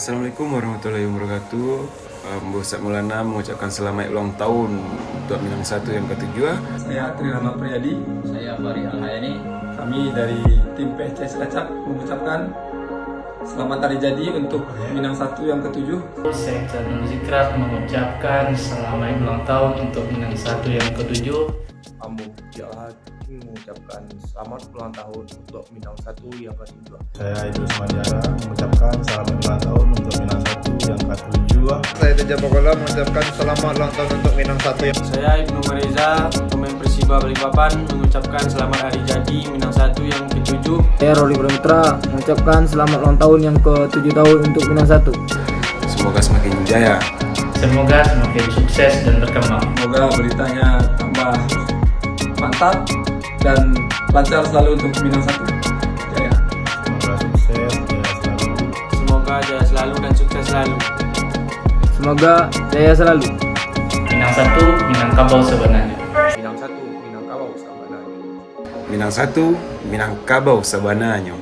Assalamualaikum warahmatullahi wabarakatuh. Bosak Maulana mengucapkan selamat ulang tahun untuk Minang 1 yang ke-7. Saya Tri Rahmat Priyadi. Saya Fahri Al-Hayani. Kami dari tim PHC Cilacap mengucapkan selamat hari jadi untuk Minang 1 yang ke-7. Saya Iqbal Zikrak mengucapkan selamat ulang tahun untuk Minang 1 yang ke-7. Ambo Jahat mengucapkan selamat ulang tahun untuk Minang 1 yang ke-7. Saya Idrus Manjara mengucapkan selamat ulang tahun untuk Minang 1 yang ke-7. Saya Teja Pakola mengucapkan selamat ulang tahun untuk Minang 1 yang Saya Ibnu Mariza, pemain Persiba Balikpapan, mengucapkan selamat hari jadi Minang 1 yang ke-7. Saya Roli Pramitra mengucapkan selamat ulang tahun yang ke-7 tahun untuk Minang 1. Semoga semakin jaya. Semoga semakin sukses dan berkembang. Semoga beritanya tambah mantap dan lancar selalu untuk Minang 1. Jaya. Semoga sukses, jaya selalu. Semoga jaya selalu dan sukses selalu. Semoga jaya selalu. Minang 1, Minangkabau sebenarnya. Minang 1, Minangkabau Sabananya. Minang 1, Minangkabau Sabananya.